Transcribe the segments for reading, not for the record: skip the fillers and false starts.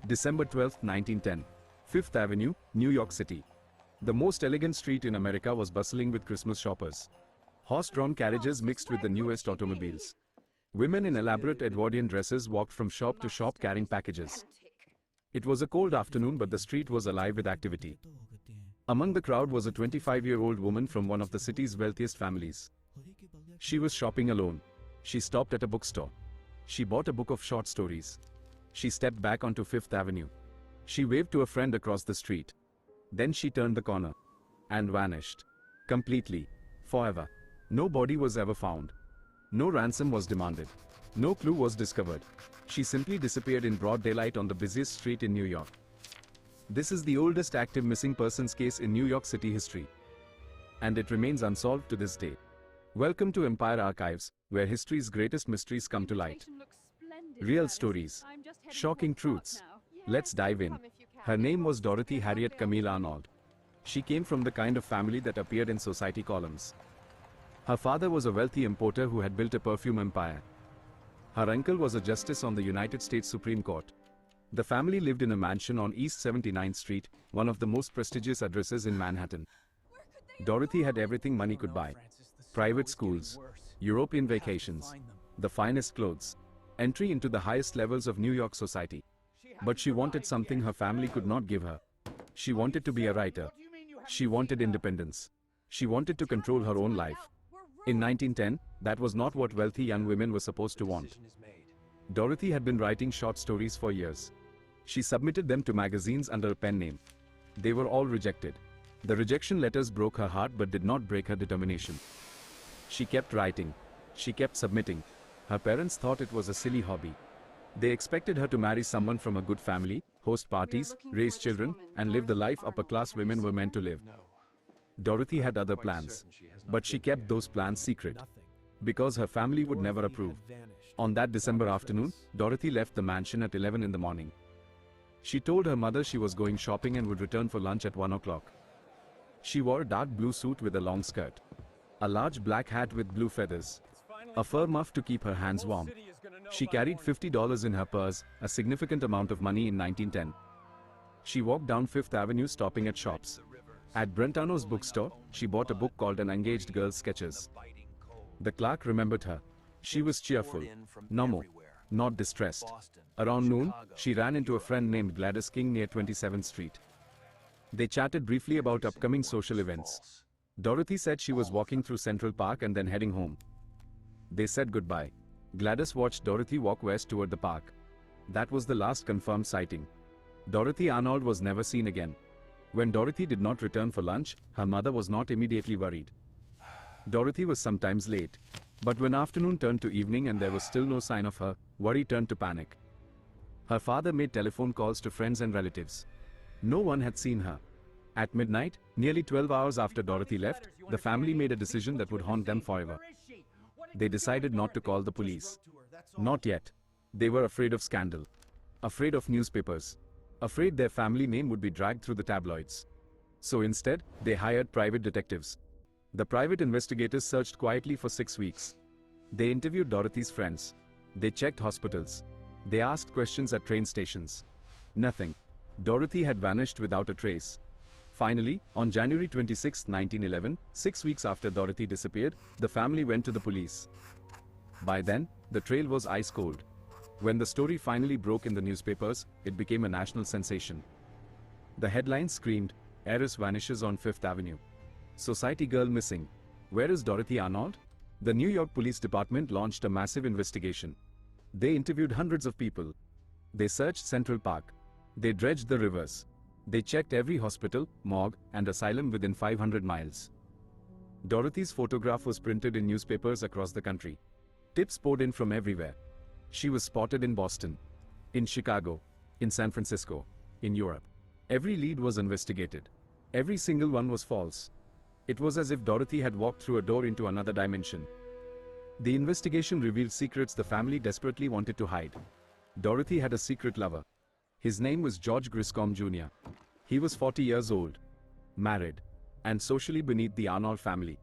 December 12, 1910. Fifth Avenue, New York City. The most elegant street in America was bustling with Christmas shoppers. Horse-drawn carriages mixed with the newest automobiles. Women in elaborate Edwardian dresses walked from shop to shop carrying packages. It was a cold afternoon, but the street was alive with activity. Among the crowd was a 25-year-old woman from one of the city's wealthiest families. She was shopping alone. She stopped at a bookstore. She bought a book of short stories. She stepped back onto Fifth Avenue. She waved to a friend across the street. Then she turned the corner and vanished. Completely. Forever. No body was ever found. No ransom was demanded. No clue was discovered. She simply disappeared in broad daylight on the busiest street in New York. This is the oldest active missing persons case in New York City history. And it remains unsolved to this day. Welcome to Empire Archives, where history's greatest mysteries come to light. Real stories. Shocking truths. Let's dive in. Her name was Dorothy Harriet Camille Arnold. She came from the kind of family that appeared in society columns. Her father was a wealthy importer who had built a perfume empire. Her uncle was a justice on the United States Supreme Court. The family lived in a mansion on East 79th Street, one of the most prestigious addresses in Manhattan. Dorothy had everything money could buy. Private schools, European vacations, the finest clothes, entry into the highest levels of New York society. But she wanted something her family could not give her. She wanted to be a writer. She wanted independence. She wanted to control her own life. In 1910, that was not what wealthy young women were supposed to want. Dorothy had been writing short stories for years. She submitted them to magazines under a pen name. They were all rejected. The rejection letters broke her heart but did not break her determination. She kept writing. She kept submitting. Her parents thought it was a silly hobby. They expected her to marry someone from a good family, host parties, raise children, and live the life upper-class women were meant to live. Dorothy had other plans, but she kept those plans secret, because her family would never approve. On that December afternoon, Dorothy left the mansion at 11 in the morning. She told her mother she was going shopping and would return for lunch at 1 o'clock. She wore a dark blue suit with a long skirt, a large black hat with blue feathers, a fur muff to keep her hands warm. She carried $50 in her purse, a significant amount of money in 1910. She walked down Fifth Avenue stopping at shops. At Brentano's bookstore, she bought a book called An Engaged Girl's Sketches. The clerk remembered her. She was cheerful, normal, not distressed. Around noon, she ran into a friend named Gladys King near 27th Street. They chatted briefly about upcoming social events. Dorothy said she was walking through Central Park and then heading home. They said goodbye. Gladys watched Dorothy walk west toward the park. That was the last confirmed sighting. Dorothy Arnold was never seen again. When Dorothy did not return for lunch, her mother was not immediately worried. Dorothy was sometimes late. But when afternoon turned to evening and there was still no sign of her, worry turned to panic. Her father made telephone calls to friends and relatives. No one had seen her. At midnight, nearly 12 hours after Dorothy left, the family made a decision that would haunt them forever. They decided not to call the police. Not yet. They were afraid of scandal. Afraid of newspapers. Afraid their family name would be dragged through the tabloids. So instead, they hired private detectives. The private investigators searched quietly for 6 weeks. They interviewed Dorothy's friends. They checked hospitals. They asked questions at train stations. Nothing. Dorothy had vanished without a trace. Finally, on January 26, 1911, 6 weeks after Dorothy disappeared, the family went to the police. By then, the trail was ice cold. When the story finally broke in the newspapers, it became a national sensation. The headlines screamed, "Heiress vanishes on Fifth Avenue. Society girl missing. Where is Dorothy Arnold?" The New York Police Department launched a massive investigation. They interviewed hundreds of people. They searched Central Park. They dredged the rivers. They checked every hospital, morgue, and asylum within 500 miles. Dorothy's photograph was printed in newspapers across the country. Tips poured in from everywhere. She was spotted in Boston, in Chicago, in San Francisco, in Europe. Every lead was investigated. Every single one was false. It was as if Dorothy had walked through a door into another dimension. The investigation revealed secrets the family desperately wanted to hide. Dorothy had a secret lover. His name was George Griscom Jr. He was 40 years old, married, and socially beneath the Arnold family.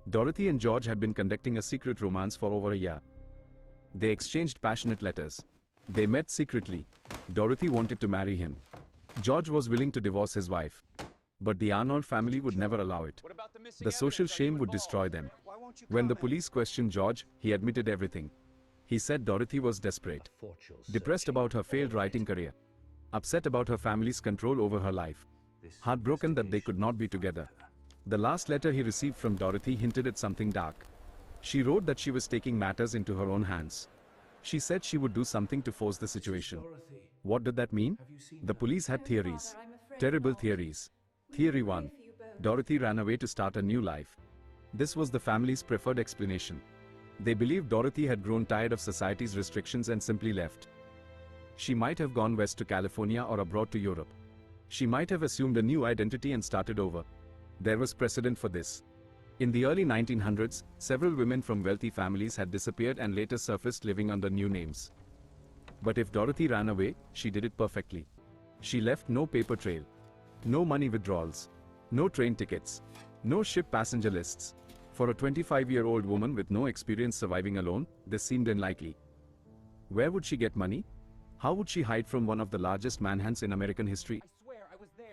Dorothy and George had been conducting a secret romance for over a year. They exchanged passionate letters. They met secretly. Dorothy wanted to marry him. George was willing to divorce his wife. But the Arnold family would never allow it. The social shame would destroy them. When the police questioned George, he admitted everything. He said Dorothy was desperate, depressed about her failed writing career, upset about her family's control over her life, heartbroken that they could not be together. The last letter he received from Dorothy hinted at something dark. She wrote that she was taking matters into her own hands. She said she would do something to force the situation. What did that mean? The police had theories. Terrible theories. Theory 1. Dorothy ran away to start a new life. This was the family's preferred explanation. They believed Dorothy had grown tired of society's restrictions and simply left. She might have gone west to California or abroad to Europe. She might have assumed a new identity and started over. There was precedent for this. In the early 1900s, several women from wealthy families had disappeared and later surfaced living under new names. But if Dorothy ran away, she did it perfectly. She left no paper trail, no money withdrawals, no train tickets, no ship passenger lists. For a 25-year-old woman with no experience surviving alone, this seemed unlikely. Where would she get money? How would she hide from one of the largest manhunts in American history?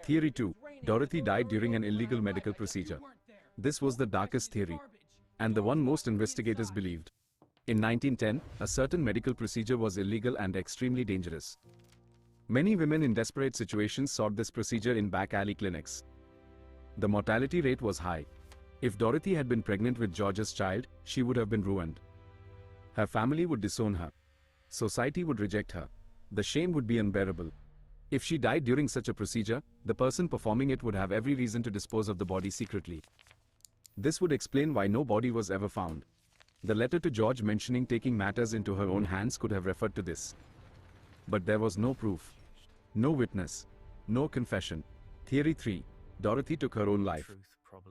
Theory 2. Dorothy died during an illegal medical procedure. This was the darkest theory, and the one most investigators believed. In 1910, a certain medical procedure was illegal and extremely dangerous. Many women in desperate situations sought this procedure in back alley clinics. The mortality rate was high. If Dorothy had been pregnant with George's child, she would have been ruined. Her family would disown her. Society would reject her. The shame would be unbearable. If she died during such a procedure, the person performing it would have every reason to dispose of the body secretly. This would explain why no body was ever found. The letter to George mentioning taking matters into her own hands could have referred to this. But there was no proof. No witness. No confession. Theory 3. Dorothy took her own life.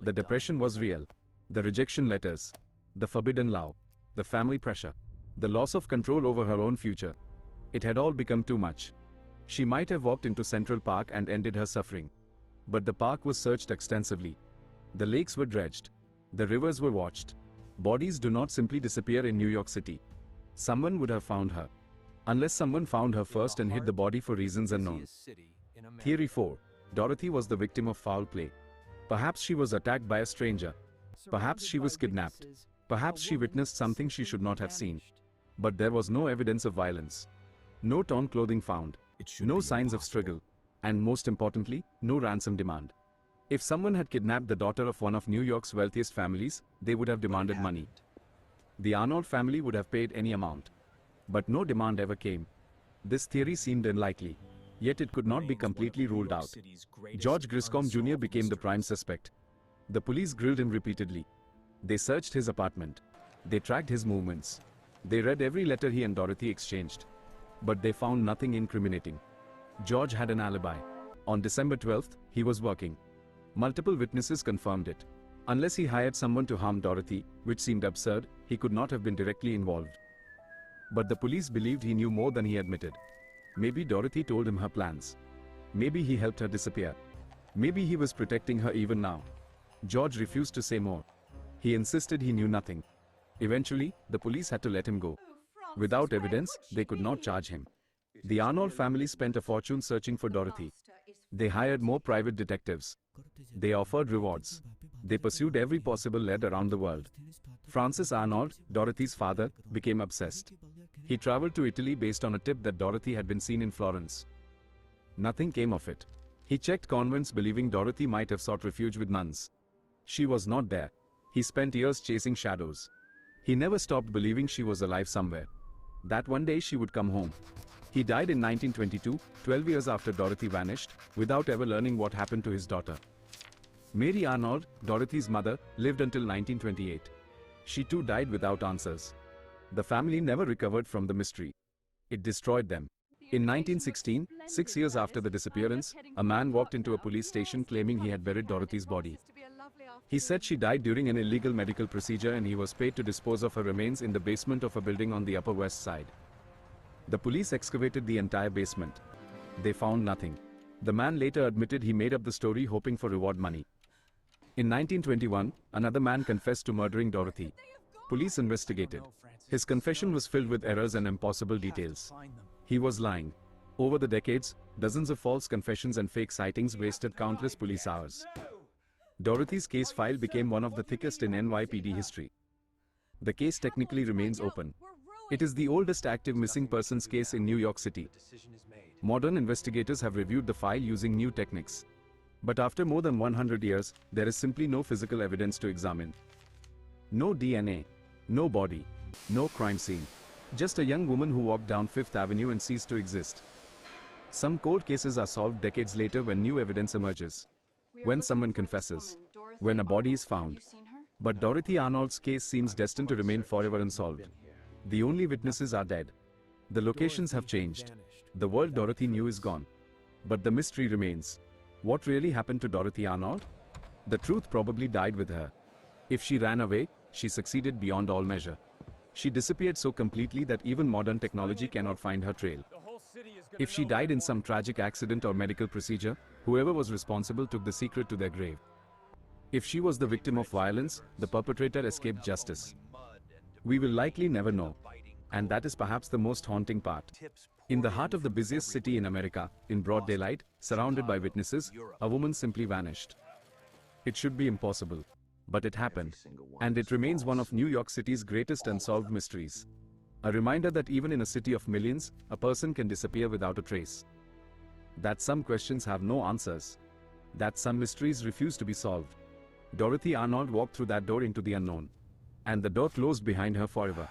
The depression was real. The rejection letters. The forbidden love. The family pressure. The loss of control over her own future. It had all become too much. She might have walked into Central Park and ended her suffering. But the park was searched extensively. The lakes were dredged. The rivers were watched. Bodies do not simply disappear in New York City. Someone would have found her. Unless someone found her first and hid the body for reasons unknown. Theory 4. Dorothy was the victim of foul play. Perhaps she was attacked by a stranger. Perhaps she was kidnapped. Perhaps she witnessed something she should not have seen. But there was no evidence of violence. No torn clothing found. No signs of struggle. And most importantly, no ransom demand. If someone had kidnapped the daughter of one of New York's wealthiest families, they would have demanded money. The Arnold family would have paid any amount. But no demand ever came. This theory seemed unlikely. Yet it could not be completely ruled out. George Griscom Jr. became the prime suspect. The police grilled him repeatedly. They searched his apartment. They tracked his movements. They read every letter he and Dorothy exchanged. But they found nothing incriminating. George had an alibi. On December 12th, he was working. Multiple witnesses confirmed it. Unless he hired someone to harm Dorothy, which seemed absurd, he could not have been directly involved. But the police believed he knew more than he admitted. Maybe Dorothy told him her plans. Maybe he helped her disappear. Maybe he was protecting her even now. George refused to say more. He insisted he knew nothing. Eventually, the police had to let him go. Without evidence, they could not charge him. The Arnold family spent a fortune searching for Dorothy. They hired more private detectives. They offered rewards. They pursued every possible lead around the world. Francis Arnold, Dorothy's father, became obsessed. He traveled to Italy based on a tip that Dorothy had been seen in Florence. Nothing came of it. He checked convents believing Dorothy might have sought refuge with nuns. She was not there. He spent years chasing shadows. He never stopped believing she was alive somewhere. That one day she would come home. He died in 1922, 12 years after Dorothy vanished, without ever learning what happened to his daughter. Mary Arnold, Dorothy's mother, lived until 1928. She too died without answers. The family never recovered from the mystery. It destroyed them. In 1916, 6 years after the disappearance, a man walked into a police station claiming he had buried Dorothy's body. He said she died during an illegal medical procedure and he was paid to dispose of her remains in the basement of a building on the Upper West Side. The police excavated the entire basement. They found nothing. The man later admitted he made up the story hoping for reward money. In 1921, another man confessed to murdering Dorothy. Police investigated. His confession was filled with errors and impossible details. He was lying. Over the decades, dozens of false confessions and fake sightings wasted countless police hours. Dorothy's case file became one of the thickest in NYPD history. The case technically remains open. It is the oldest active missing persons case in New York City. Modern investigators have reviewed the file using new techniques. But after more than 100 years, there is simply no physical evidence to examine. No DNA, no body, no crime scene. Just a young woman who walked down Fifth Avenue and ceased to exist. Some cold cases are solved decades later when new evidence emerges. When someone confesses. When a body is found. But Dorothy Arnold's case seems destined to remain forever unsolved. The only witnesses are dead. The locations have changed. The world Dorothy knew is gone. But the mystery remains. What really happened to Dorothy Arnold? The truth probably died with her. If she ran away, she succeeded beyond all measure. She disappeared so completely that even modern technology cannot find her trail. If she died in some tragic accident or medical procedure, whoever was responsible took the secret to their grave. If she was the victim of violence, the perpetrator escaped justice. We will likely never know. And that is perhaps the most haunting part. In the heart of the busiest city in America, in broad daylight, surrounded by witnesses, a woman simply vanished. It should be impossible. But it happened. And it remains one of New York City's greatest unsolved mysteries. A reminder that even in a city of millions, a person can disappear without a trace. That some questions have no answers. That some mysteries refuse to be solved. Dorothy Arnold walked through that door into the unknown. And the door closed behind her forever.